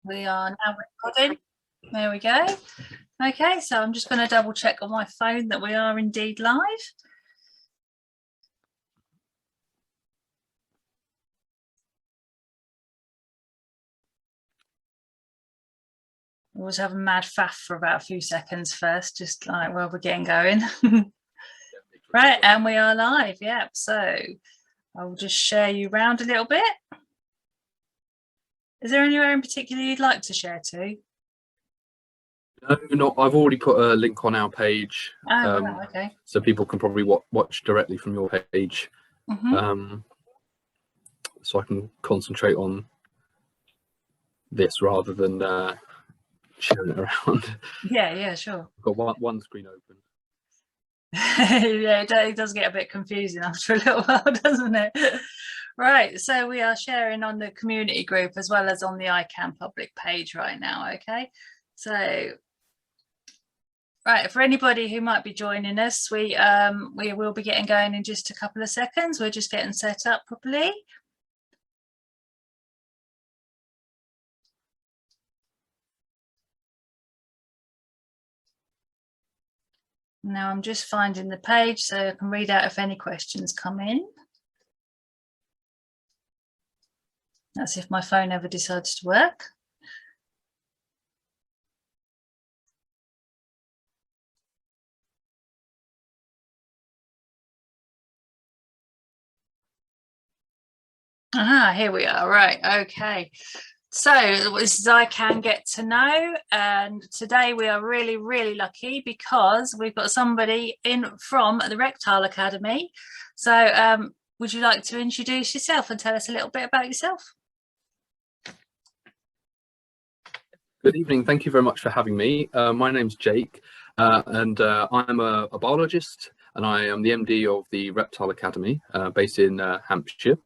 We are now recording. There we go. Okay, so I'm just going to double check on my phone that we are indeed live. Always have a mad faff for about a few seconds first, just like while we're getting going. Right, and we are live. Yep. So I'll just share you around a little bit. Is there anywhere in particular you'd like to share to? No, I've already put a link on our page. Right, okay. So people can probably watch directly from your page. So I can concentrate on this rather than sharing it around. Yeah, sure. I've got one screen open. Yeah, it does get a bit confusing after a little while, doesn't it? Right, so we are sharing on the community group as well as on the ICAN public page right now, okay? So, right, for anybody who might be joining us, we will be getting going in just a couple of seconds. We're just getting set up properly. Now I'm just finding the page so I can read out if any questions come in. That's if my phone ever decides to work. Aha, here we are. Right, okay. So this is ICAN Get to Know, and today we are really lucky because we've got somebody in from the Reptile Academy. So would you like to introduce yourself and tell us a little bit about yourself? Good evening. Thank you very much for having me. My name's Jake, and I'm a biologist, and I am the MD of the Reptile Academy based in Hampshire.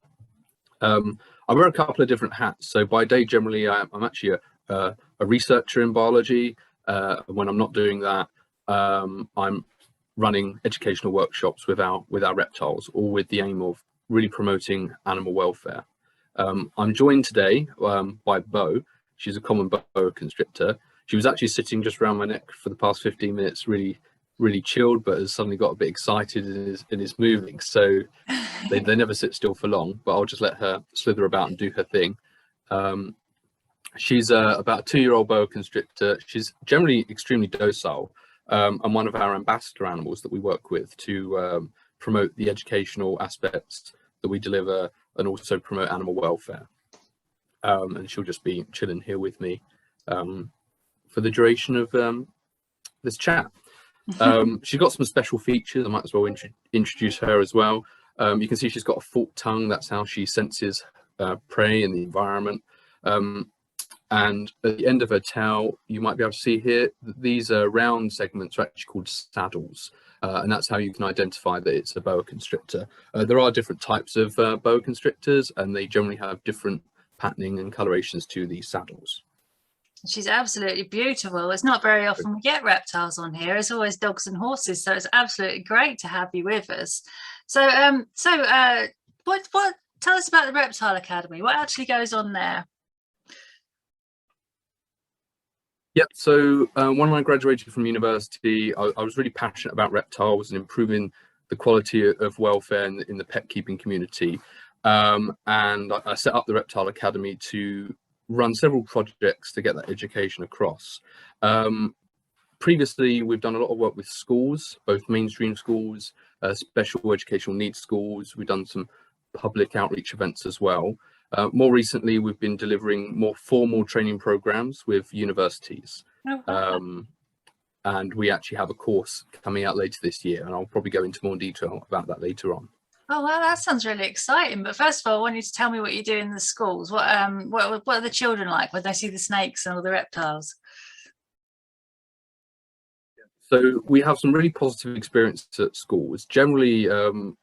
I wear a couple of different hats. So by day, generally, I'm actually a researcher in biology. When I'm not doing that, I'm running educational workshops with our reptiles, all with the aim of really promoting animal welfare. I'm joined today by Bo. She's a common boa constrictor. She was actually sitting just around my neck for the past 15 minutes, really chilled, but has suddenly got a bit excited and is moving. So they never sit still for long, but I'll just let her slither about and do her thing. She's about a 2-year-old boa constrictor. She's generally extremely docile, and one of our ambassador animals that we work with to promote the educational aspects that we deliver and also promote animal welfare. And she'll just be chilling here with me for the duration of this chat. She's got some special features. I might as well introduce her as well. You can see she's got a forked tongue. That's how she senses prey in the environment. And at the end of her tail, you might be able to see here, these round segments are actually called saddles. And that's how you can identify that it's a boa constrictor. There are different types of boa constrictors, and they generally have different patterning and colorations to these saddles. She's absolutely beautiful. It's not very often we get reptiles on here. It's always dogs and horses, so it's absolutely great to have you with us. So what tell us about the Reptile Academy. What actually goes on there? Yep, so when I graduated from university, I was really passionate about reptiles and improving the quality of welfare in the pet keeping community. And I set up the Reptile Academy to run several projects to get that education across. Previously, we've done a lot of work with schools, both mainstream schools, special educational needs schools. We've done some public outreach events as well. More recently, we've been delivering more formal training programs with universities. And we actually have a course coming out later this year, and I'll probably go into more detail about that later on. Oh, well, that sounds really exciting. But first of all, I want you to tell me what you do in the schools. What are the children like when they see the snakes and all the reptiles? So we have some really positive experiences at schools. Generally,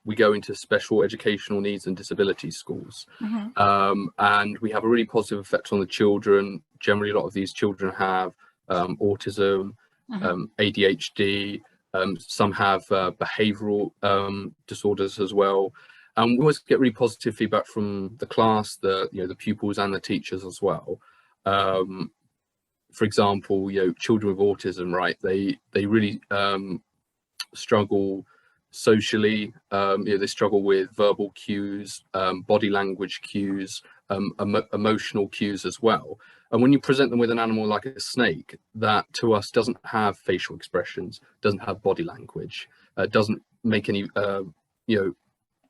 we go into special educational needs and disability schools. And we have a really positive effect on the children. Generally, a lot of these children have autism, ADHD, some have behavioural disorders as well. And we always get really positive feedback from the class, the pupils and the teachers as well. For example, children with autism, right? They really struggle socially. They struggle with verbal cues, body language cues, emotional cues as well. And when you present them with an animal like a snake that to us doesn't have facial expressions, doesn't have body language, doesn't make any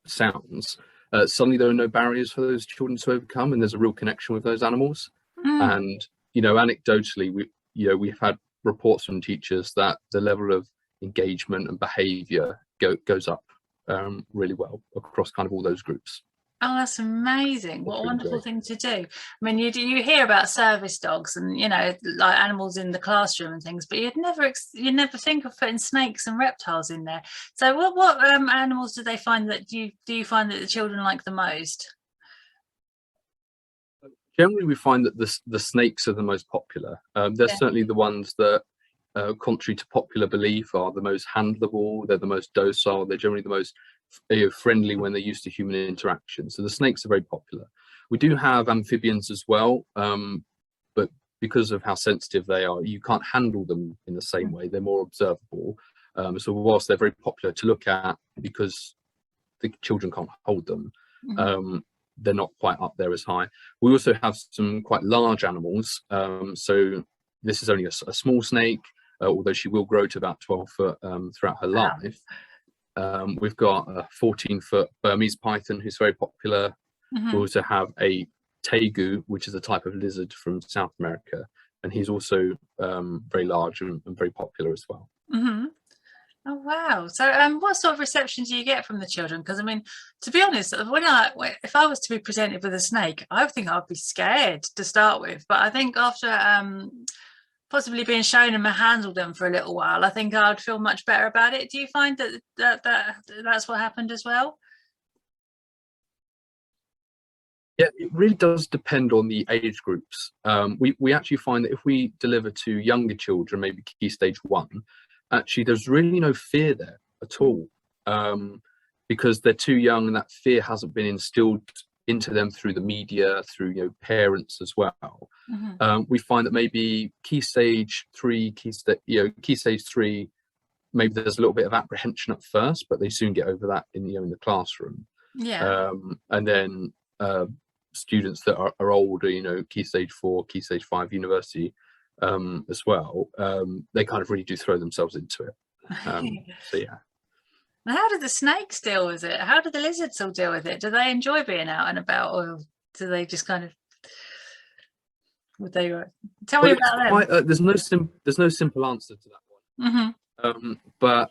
sounds, suddenly there are no barriers for those children to overcome, and there's a real connection with those animals. And anecdotally, we've had reports from teachers that the level of engagement and behavior goes up really well across kind of all those groups. Oh, that's amazing. What a Really wonderful great. thing to do. I mean, you hear about service dogs and, like animals in the classroom and things, but you'd never think of putting snakes and reptiles in there. So what animals do they find that do you find that the children like the most? Generally, we find that the snakes are the most popular. They're certainly the ones that, contrary to popular belief, are the most handleable. They're the most docile. They're generally the most friendly when they're used to human interaction. So the snakes are very popular. We do have amphibians as well, but because of how sensitive they are, you can't handle them in the same way. They're more observable. So whilst they're very popular to look at because the children can't hold them, they're not quite up there as high. We also have some quite large animals. So this is only a small snake, although she will grow to about 12 foot throughout her life. We've got a 14-foot Burmese python who's very popular. We also have a tegu, which is a type of lizard from South America, and he's also very large and very popular as well. Oh wow! So, what sort of reception do you get from the children? Because I mean, to be honest, if I was to be presented with a snake, I think I'd be scared to start with. But I think after possibly being shown them and handled them for a little while, I think I'd feel much better about it. Do you find that's what happened as well? Yeah, it really does depend on the age groups. We actually find that if we deliver to younger children, maybe key stage 1, actually there's really no fear there at all, because they're too young and that fear hasn't been instilled into them through the media, through parents as well. We find that maybe key stage 3, maybe there's a little bit of apprehension at first, but they soon get over that in the classroom. And then students that are older, key stage 4, key stage 5, university as well, they kind of really do throw themselves into it. So yeah. And how do the snakes deal with it? How do the lizards all deal with it? Do they enjoy being out and about, or do they just kind of? Would they tell me about them? There's no simple answer to that one. But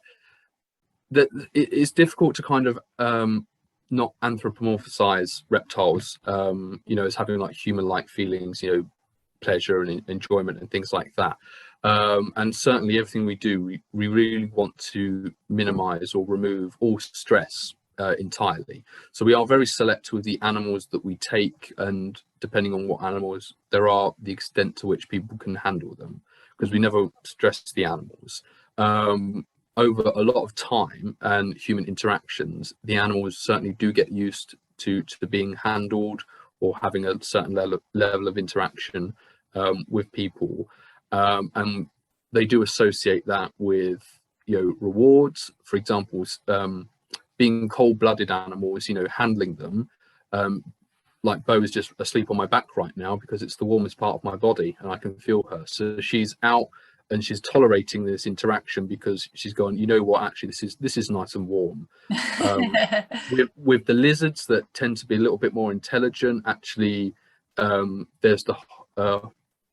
it's difficult to kind of not anthropomorphize reptiles, as having like human-like feelings, pleasure and enjoyment and things like that. And certainly everything we do, we really want to minimize or remove all stress entirely. So we are very select with the animals that we take, and depending on what animals there are, the extent to which people can handle them, because we never stress the animals. Over a lot of time and human interactions, the animals certainly do get used to being handled or having a certain level of interaction with people, and they do associate that with rewards. For example, being cold-blooded animals, handling them, like Bo is just asleep on my back right now because it's the warmest part of my body and I can feel her. So she's out and she's tolerating this interaction because she's gone, actually this is nice and warm. With the lizards that tend to be a little bit more intelligent, actually there's the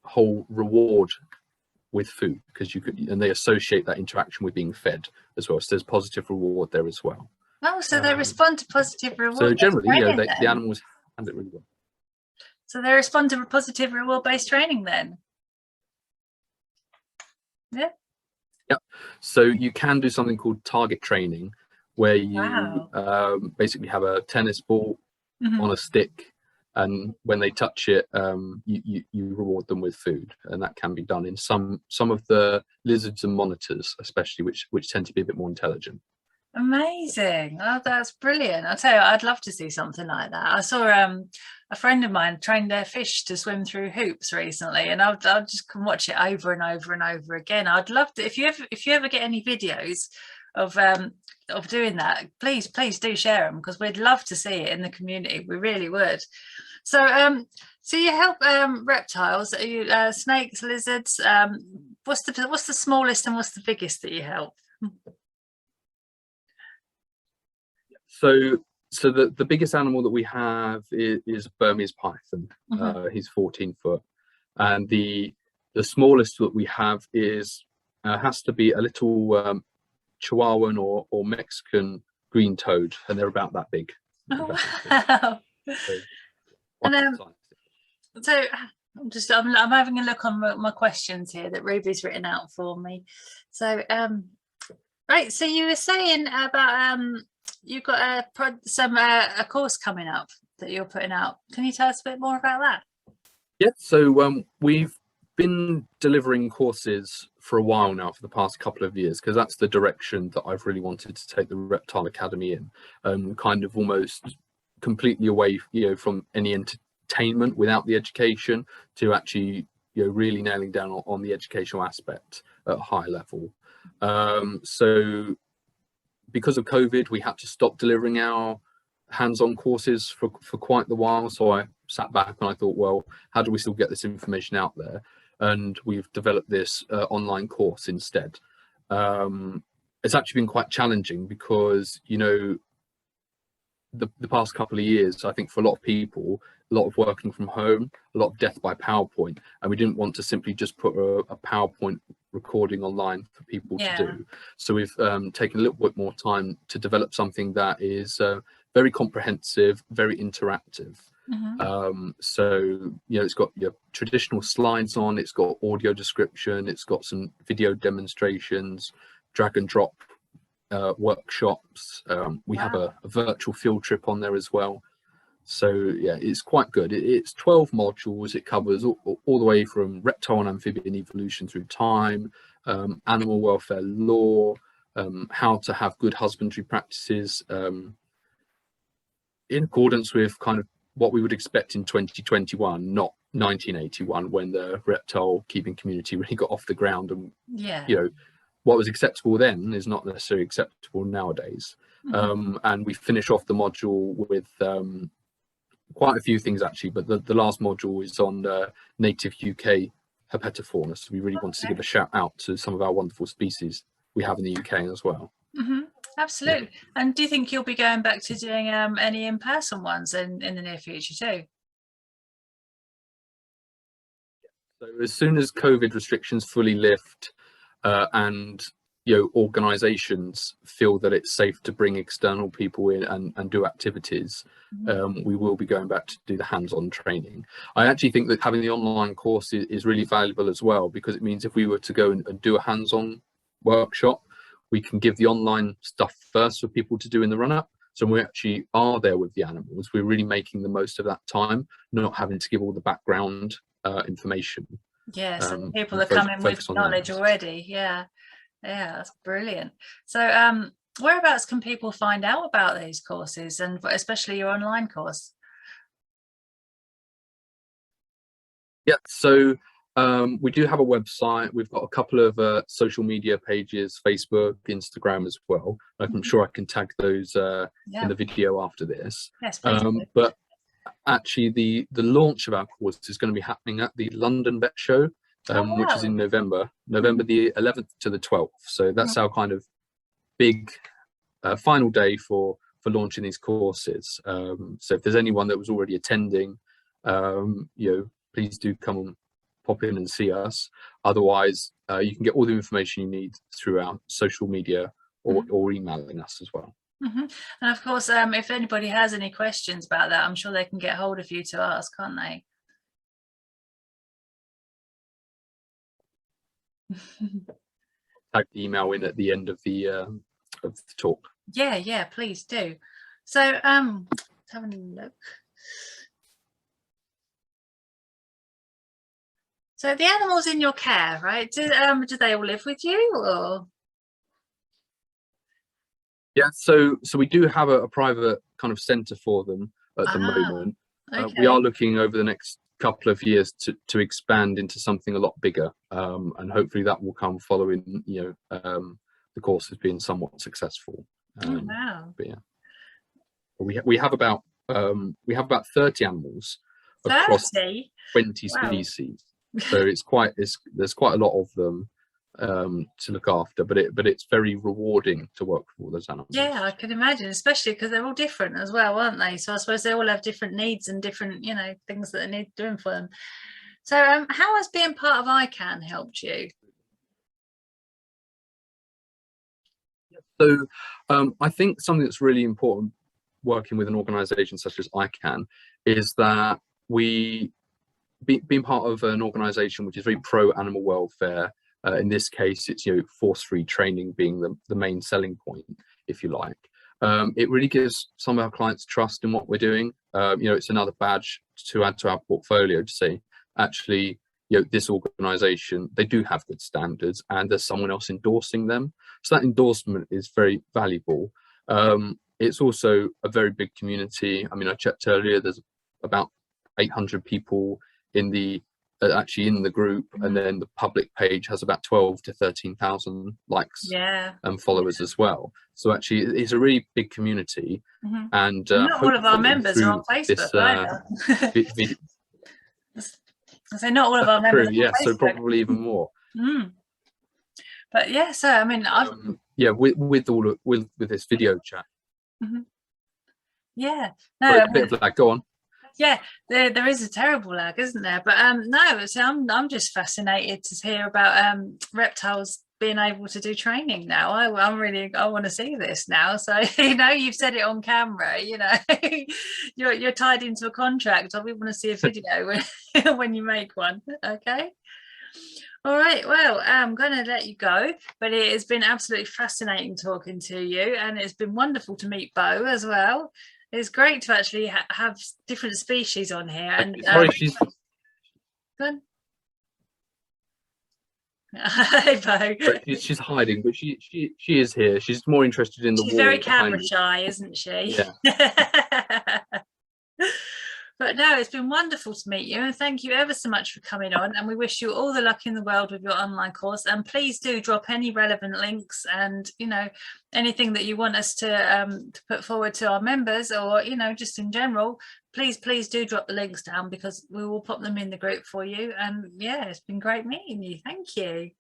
whole reward with food, because and they associate that interaction with being fed as well. So there's positive reward there as well. Oh, so they respond to positive reward. So generally, the animals handle it really well. So they respond to positive reward-based training then? Yeah. Yeah. So you can do something called target training, where you basically have a tennis ball on a stick, and when they touch it, you reward them with food, and that can be done in some of the lizards and monitors, especially which tend to be a bit more intelligent. Amazing. Oh, that's brilliant. I'll tell you, I'd love to see something like that. I saw a friend of mine trained their fish to swim through hoops recently, and I'll just can watch it over and over and over again. I'd love to, if you ever get any videos of doing that, please do share them, because we'd love to see it in the community. We really would. So so you help reptiles. Are you snakes, lizards? What's the smallest and what's the biggest that you help? So the biggest animal that we have is Burmese python. He's 14 foot, and the smallest that we have is has to be a little Chihuahuan or Mexican green toad, and they're about that big. Oh, wow. So I'm having a look on my questions here that Ruby's written out for me. So right, so you were saying about you've got a course coming up that you're putting out. Can you tell us a bit more about that? Yeah, so we've been delivering courses for a while now, for the past couple of years, because that's the direction that I've really wanted to take the Reptile Academy in, kind of almost completely away, from any entertainment without the education, to actually, really nailing down on the educational aspect at a high level. So because of COVID, we had to stop delivering our hands-on courses for quite the while. So I sat back and I thought, well, how do we still get this information out there? And we've developed this online course instead. It's actually been quite challenging because, the past couple of years, I think for a lot of people, a lot of working from home, a lot of death by PowerPoint, and we didn't want to simply just put a PowerPoint recording online for people to do. So we've taken a little bit more time to develop something that is very comprehensive, very interactive. So it's got your traditional slides on, it's got audio description, it's got some video demonstrations, drag and drop workshops. We have a virtual field trip on there as well. So yeah, it's quite good. It's 12 modules. It covers all the way from reptile and amphibian evolution through time, animal welfare law, how to have good husbandry practices in accordance with kind of what we would expect in 2021, not 1981, when the reptile keeping community really got off the ground. And what was acceptable then is not necessarily acceptable nowadays. And we finish off the module with quite a few things actually, but the last module is on native UK herpetofauna. So we really wanted to give a shout out to some of our wonderful species we have in the UK as well. Absolutely. And do you think you'll be going back to doing any in-person ones in the near future too? So as soon as COVID restrictions fully lift and organizations feel that it's safe to bring external people in and do activities, we will be going back to do the hands-on training. I actually think that having the online course is really valuable as well, because it means if we were to go and do a hands-on workshop, we can give the online stuff first for people to do in the run-up. So we actually are there with the animals. We're really making the most of that time, not having to give all the background information. Yeah, so people are coming with knowledge already. Yeah, that's brilliant. So whereabouts can people find out about these courses, and especially your online course? Yeah, so we do have a website. We've got a couple of social media pages, Facebook, Instagram as well. I'm sure I can tag those in the video after this. Yes, please. But actually the launch of our course is going to be happening at the London Vet Show, which is in November the 11th to the 12th. So that's our kind of big final day for launching these courses. So if there's anyone that was already attending, please do come and pop in and see us. Otherwise, you can get all the information you need through our social media or emailing us as well. And of course, if anybody has any questions about that, I'm sure they can get hold of you to ask, can't they? Tag the email in at the end of the talk. Yeah, please do. So let's have a look. So the animals in your care, right? Do they all live with you, or? Yeah, so we do have a private kind of centre for them at the moment. Okay. We are looking over the next couple of years to expand into something a lot bigger, and hopefully that will come following, you know, the course has been somewhat successful. Oh, wow. But yeah, we have about 30 animals 30? across 20 Wow. species. So there's quite a lot of them to look after, but it's very rewarding to work with all those animals. Yeah, I can imagine, especially because they're all different as well, aren't they? So I suppose they all have different needs and different, you know, things that they need doing for them. So how has being part of ICAN helped you? So I think something that's really important working with an organization such as ICAN is that being part of an organization which is very pro animal welfare. In this case, it's, you know, force-free training being the main selling point, if you like. It really gives some of our clients trust in what we're doing. You know, it's another badge to add to our portfolio to say, actually, you know, this organization, they do have good standards and there's someone else endorsing them. So that endorsement is very valuable. It's also a very big community. I mean, I checked earlier, there's about 800 people in the actually in the group, and then the public page has about 12 to 13,000 likes and followers as well. So actually it's a really big community. And not all of our members are on Facebook either. I say not all of our members. Yeah, so probably even more. But yeah, so I mean, yeah, with this video chat. Yeah, no, a bit of lag. Go on. Yeah, there is a terrible lag, isn't there? But no, so I'm just fascinated to hear about reptiles being able to do training now. I want to see this now. So you know, you've said it on camera. You know, you're tied into a contract. We want to see a video when you make one. Okay. All right, well, I'm going to let you go, but it has been absolutely fascinating talking to you, and it's been wonderful to meet Bo as well. It's great to actually have different species on here. And sorry, she's good. Hey, Bo. She's hiding, but she is here. She's more interested in the wall. She's very camera shy, isn't she? Yeah. But no, it's been wonderful to meet you, and thank you ever so much for coming on, and we wish you all the luck in the world with your online course. And please do drop any relevant links and, you know, anything that you want us to put forward to our members, or, you know, just in general, please do drop the links down, because we will pop them in the group for you. And yeah, it's been great meeting you. Thank you.